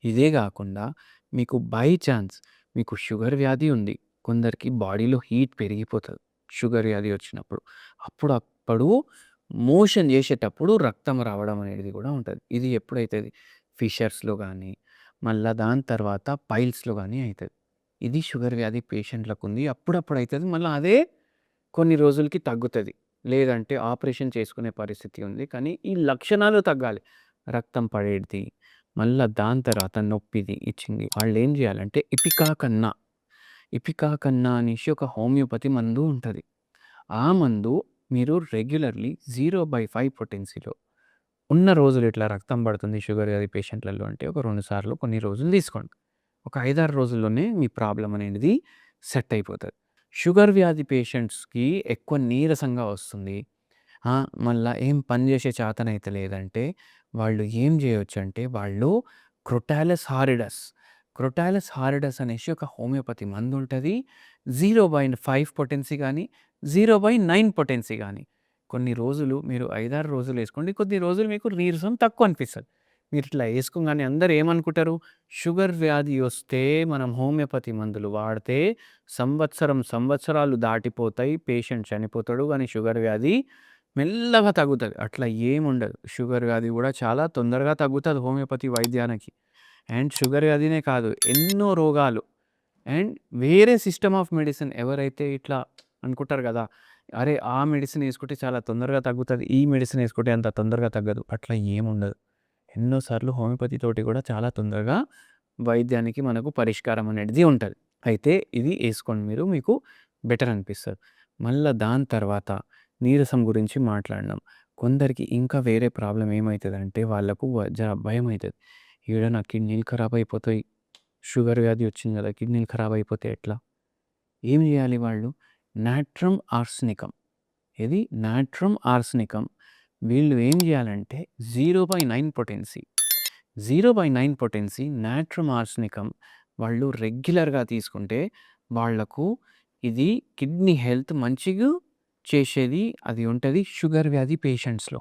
ఇదే గాకుండా మీకు బై చాన్స్ మీకు షుగర్ వ్యాధి ఉంది. కొందరికి బాడీలో హీట్ పెరిగిపోతది. షుగర్ వ్యాధి వచ్చినప్పుడు. అప్పుడు మోషన్ జేసేటప్పుడు రక్తం రావడం అనేది గూడా ఉంటది. ఇది ఎప్పుడైతది? ఫిషర్స్‌లో గానీ, మళ్ళా దాని తర్వాత పైల్స్‌లో గానీ అయితది. ఇది షుగర్ వ్యాధి పేషెంట్‌లకుంది. అప్పుడప్పుడు అయితది. మళ్ళా అదే కొన్ని రోజులకి తగ్గుతది. లేదంటే ఆపరేషన్ చేసుకునే పరిస్థితి ఉంది. కానీ ఈ లక్షణాలు తగ్గాలి. రక్తం పడేటిది, మళ్ళా దాని తర్వాత నొప్పిది, ఇచ్చింది. వాళ్ళేం జేయాలంటే ఇపికాకన్నా అనేసి ఒక హోమియోపతి మందు ఉంటది. ఆ మందు మీరు రెగ్యులర్‌లీ 0/5 పొటెన్సీలో ఉన్న రోజులు ఇట్లా రక్తం పడుతుంది షుగర్ వ్యాధి పేషెంట్‌లలో అంటే ఒక 2 సార్లు కొన్ని రోజులు తీసుకోండి. ఒక 5, 6 రోజుల్లోనే మీ ప్రాబ్లమ్ అనేది సెట్ అయిపోతది. షుగర్ వ్యాధి పేషెంట్స్‌కి ఎక్కువ నీరసంగా వస్తుంది. మళ్ళా ఏం పని జేసే చేతనైతే లేదంటే వాళ్ళు ఏం జేయొచ్చంటే వాళ్ళు క్రొటాలస్ హారిడస్ అనేసి ఒక హోమియోపతి మందుంటది. 0/5 పొటెన్సీ గాని, 0/9 పొటెన్సీ గాని. కొన్ని రోజులు మీరు 5, 6 రోజులు ఏసుకోండి. కొద్ది రోజులు మీకు నీరసం తక్కువ అనిపిస్తది. మీరిట్లా ఏసుకోంగానే అందరూ ఏమనుకుంటారు? షుగర్ వ్యాధి వస్తే మనం హోమియోపతి మందులు వాడితే సంవత్సరాలు దాటిపోతాయి. పేషెంట్ చనిపోతాడు. గానీ షుగర్ వ్యాధి మెల్లగా తగ్గుతది. అట్లా ఏముండదు. షుగర్ వ్యాధి గూడా చాలా తొందరగా తగ్గుతది హోమియోపతి వైద్యానికి. అండ్ షుగర్ వ్యాధినే కాదు ఎన్నో రోగాలు అండ్ వేరే సిస్టమ్ ఆఫ్ మెడిసిన్ ఎవరైతే ఇట్లా అనుకుంటారు గదా! అరే! ఆ మెడిసిన్ యేసుకుంటే చాలా తొందరగా తగ్గుతది. ఈ మెడిసిన్ యేసుకుంటే అంత తొందరగా తగ్గదు. అట్లా ఏముండదు. ఎన్నో సార్లు హోమియోపతి తోటి గూడా చాలా తొందరగా వైద్యానికి మనకు పరిష్కారం అనేది ఉంటది. అయితే ఇది యేసుకోండి మీరు. మీకు బెటర్ అనిపిస్తది. మళ్ళా దాని తర్వాత నీరసం గురించి మాట్లాడినాం. కొందరికి ఇంకా వేరే ప్రాబ్లమ్ ఏమైతదంటే వాళ్ళకు భయమైతది. ఈడ నా కిడ్నీలు ఖరాబ్ అయిపోతాయి. షుగర్ వ్యాధి వచ్చింది గదా! కిడ్నీలు ఖరాబ్ అయిపోతే ఎట్లా? ఏం జేయాలి వాళ్ళు? Natrum arsenicum. ఏది? Natrum arsenicum. వీళ్ళు ఏం జేయాలంటే 0/9 పొటెన్సీ. 0/9 పొటెన్సీ నాట్రమ్ ఆర్సెనికం వాళ్ళు రెగ్యులర్‌గా తీసుకుంటే వాళ్ళకు ఇది కిడ్నీ హెల్త్ మంచిగా చేసేది అది ఉంటది షుగర్ వ్యాధి పేషెంట్స్‌లో.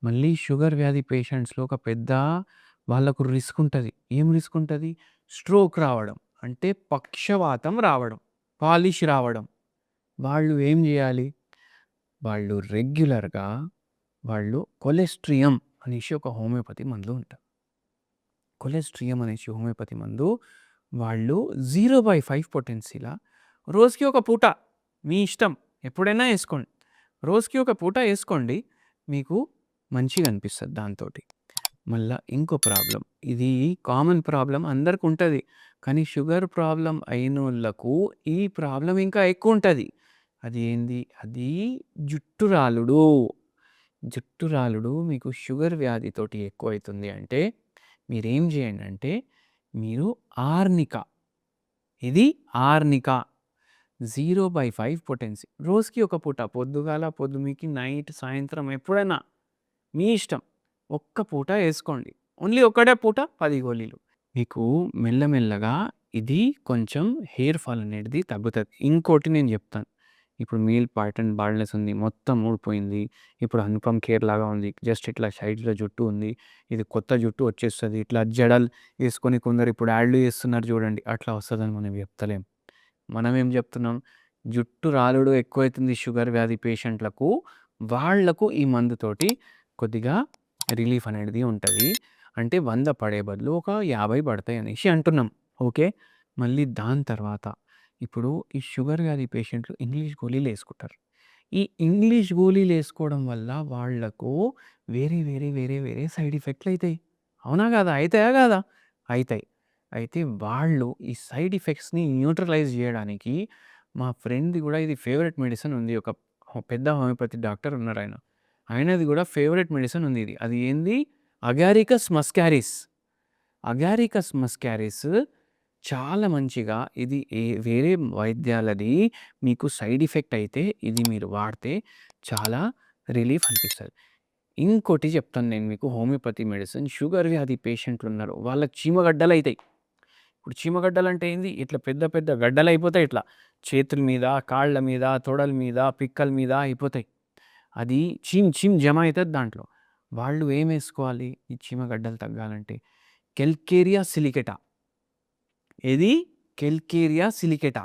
మళ్ళీ షుగర్ వ్యాధి పేషెంట్స్‌లో ఒక పెద్ద వాళ్ళకు రిస్క్ ఉంటది. ఏం రిస్క్ ఉంటది? స్ట్రోక్ రావడం. అంటే పక్షవాతం రావడం. పాలిష్ రావడం. వాళ్ళు ఏం జేయాలి? వాళ్ళు రెగ్యులర్‌గా కొలెస్ట్రియం అనేసి ఒక హోమియోపతి మందు ఉంటది. కొలెస్ట్రియం అనేసి హోమియోపతి మందు వాళ్ళు 0/5 పొటెన్సీ‌ల రోజుకి ఒక పూట మీ ఇష్టం ఎప్పుడైనా యేసుకోండి. రోజుకి ఒక పూట యేసుకోండి. మీకు మంచిగా అనిపిస్తది దాంతోటి. మళ్ళా ఇంకో ప్రాబ్లమ్. ఇది కామన్ ప్రాబ్లమ్ అందరికుంటది. కానీ షుగర్ ప్రాబ్లమ్ అయినోళ్ళకు ఈ ప్రాబ్లమ్ ఇంకా ఎక్కువుంటది. అది ఏంది? అది జుట్టు రాలుడు. జుట్టు రాలుడు మీకు షుగర్ వ్యాధితోటి ఎక్కువైతుంది అంటే మీరేం జేయండంటే మీరు ఆర్నికా ఇది ఆర్నికా 0/5 పొటెన్సీ. రోజుకి ఒక పూట పొద్దుగాల, పొద్దుమికి, నైట్, సాయంత్రం ఎప్పుడైనా మీ ఇష్టం. ఒక్క పూట యేసుకోండి. ఓన్లీ ఒక్కటే పూట 10 గోళీలు. మీకు మెల్లమెల్లగా ఇది కొంచెం హెయిర్ ఫాల్ అనేది తగ్గుతది. ఇంకోటి నేను జెప్తాను. ఇప్పుడు మీల్ పాటర్న్ బాల్డ్‌నెస్ ఉంది. మొత్తం ఊడిపోయింది. ఇప్పుడు అనుపమ్ ఖేర్ లాగా ఉంది. జస్ట్ ఇట్లా సైడ్‌లో జుట్టు ఉంది. ఇది కొత్త జుట్టు వచ్చేస్తది. ఇట్లా జడలు యేసుకొని కొందరు ఇప్పుడు యాడ్‌లు చేస్తున్నారు జూడండి. అట్లా వస్తదని మనం జెప్తలేం. మనమేం జెప్తున్నాం? జుట్టు రాలుడు ఎక్కువైతుంది షుగర్ వ్యాధి పేషెంట్‌లకు. వాళ్ళకు ఈ మందుతోటి కొద్దిగా రిలీఫ్ అనేది ఉంటది. అంటే 100 పడే బదులు ఒక 50 పడతాయి అనేసి అంటున్నాం. ఓకే. మళ్ళీ దాని తర్వాత ఇప్పుడు ఈ షుగర్ వ్యాధి పేషెంట్‌లు ఇంగ్లీష్ గోళీలేసుకుంటారు. ఈ ఇంగ్లీష్ గోళీలేసుకోవడం వల్ల వాళ్ళకు వేరే సైడ్ ఎఫెక్ట్‌లయితాయి. అవునా గాదా? అయితాయా గాదా? అయితాయి. అయితే వాళ్ళు ఈ సైడ్ ఎఫెక్ట్స్‌ని న్యూట్రలైజ్ జేయడానికి మా ఫ్రెండ్‌ది గూడా ఇది ఫేవరెట్ మెడిసిన్ ఉంది. ఒక పెద్ద హోమియోపతి డాక్టర్ ఉన్నారాయన. ఆయనది గూడా ఫేవరెట్ మెడిసిన్ ఉంది ఇది. అది ఏంది? అగారికస్ మస్కారిస్. అగారికస్ మస్కారిస్ చాలా మంచిగా ఇది వేరే వైద్యాలది మీకు సైడ్ ఎఫెక్ట్ అయితే ఇది మీరు వాడితే చాలా రిలీఫ్ అనిపిస్తది. ఇంకోటి చెప్తాను నేను మీకు హోమియోపతి మెడిసిన్ షుగర్ వ్యాధి పేషెంట్లున్నారు. వాళ్ళకి చీమగడ్డలయితాయి. ఇప్పుడు చీమగడ్డలంటే ఏంది? ఇట్లా పెద్ద పెద్ద గడ్డలయిపోతాయి ఇట్లా. చేతుల మీద, కాళ్ళ మీద, తొడల మీద, పిక్కల మీద అయిపోతాయి. అది జమ అయితది దాంట్లో. వాళ్ళు ఏమేసుకోవాలి? ఈ చీమగడ్డలు తగ్గాలంటే? కెల్కేరియా సిలికేటా. ఏది? కెల్కేరియా సిలికేటా.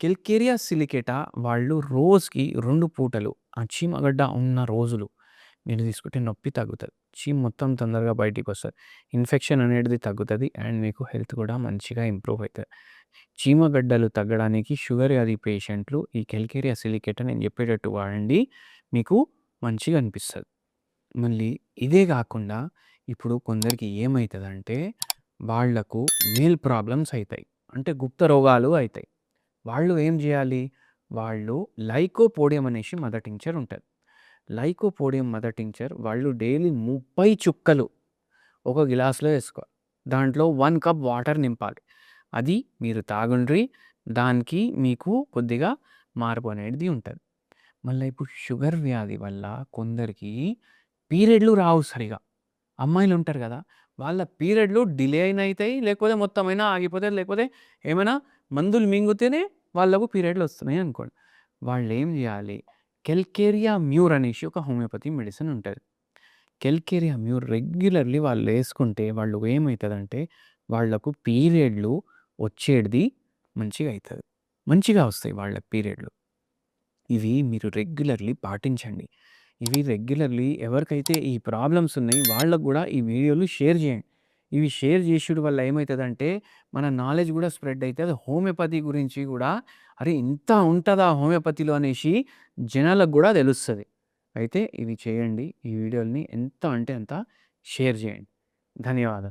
కెల్కేరియా సిలికేటా వాళ్ళు రోజుకి 2 పూటలు ఆ చీమగడ్డ ఉన్న రోజులు మీరు తీసుకుంటే నొప్పి తగ్గుతది. చీమ మొత్తం తొందరగా బయటికొస్తది. ఇన్ఫెక్షన్ అనేటిది తగ్గుతది. అండ్ మీకు హెల్త్ కూడా మంచిగా ఇంప్రూవ్ అయితది. చీమగడ్డలు తగ్గడానికి షుగర్ వ్యాధి పేషెంట్లు ఈ కెల్కేరియా సిలికేటా నేను చెప్పేటట్టు వాడండి. మీకు మంచిగా అనిపిస్తది. మళ్ళీ ఇదే గాకుండా ఇప్పుడు కొందరికి ఏమైతదంటే వాళ్ళకు మేల్ ప్రాబ్లమ్స్ అయితాయి. అంటే గుప్త రోగాలు అయితాయి. వాళ్ళు ఏం జేయాలి? వాళ్ళు లైకోపోడియం అనేసి మదర్ టింక్చర్ ఉంటది. లైకోపోడియం మదర్ టింక్చర్ వాళ్ళు డైలీ 30 చుక్కలు ఒక గిలాస్‌లో ఏసుకోవాలి. దాంట్లో 1 కప్ వాటర్ నింపాలి. అది మీరు తాగుండ్రి. దానికి మీకు కొద్దిగా మార్పు అనేది ఉంటది. మళ్ళా ఇప్పుడు షుగర్ వ్యాధి వల్ల కొందరికి పీరియడ్‌లు రావు సరిగా. అమ్మాయిలుంటారు గదా! వాళ్ళ పీరియడ్‌లు డిలే అయినా అయితాయి. లేకపోతే మొత్తమైనా ఆగిపోతాయి. లేకపోతే ఏమైనా మందులు మింగితేనే వాళ్ళకు పీరియడ్‌లొస్తున్నాయి అనుకోండి. వాళ్ళేం జేయాలి? కెల్కేరియా మ్యూర్ అనేసి ఒక హోమియోపతి మెడిసిన్ ఉంటది. కెల్కేరియా మ్యూర్ రెగ్యులర్‌లీ వాళ్ళేసుకుంటే వాళ్ళు ఏమైతదంటే వాళ్ళకు పీరియడ్‌లు వచ్చేటిది మంచిగా అయితది. మంచిగా వస్తాయి వాళ్ళకి పీరియడ్‌లు. ఇవి మీరు రెగ్యులర్‌లీ పాటించండి. ఇవి రెగ్యులర్‌లీ ఎవరికైతే ఈ ప్రాబ్లమ్స్ ఉన్నాయో వాళ్ళకి గూడా ఈ వీడియోలు షేర్ జేయండి. ఇవి షేర్ జేశుడు వల్ల ఏమైతదంటే మన నాలెడ్జ్ గూడా స్ప్రెడ్ అయితది. హోమియోపతి గురించి గూడా అరే! ఇంత ఉంటదా హోమియోపతిలో అనేసి జనాలకు గూడా తెలుస్తది. అయితే ఇవి చేయండి. ఈ వీడియోలని ఎంత అంటే అంత షేర్ జేయండి. ధన్యవాదాలు.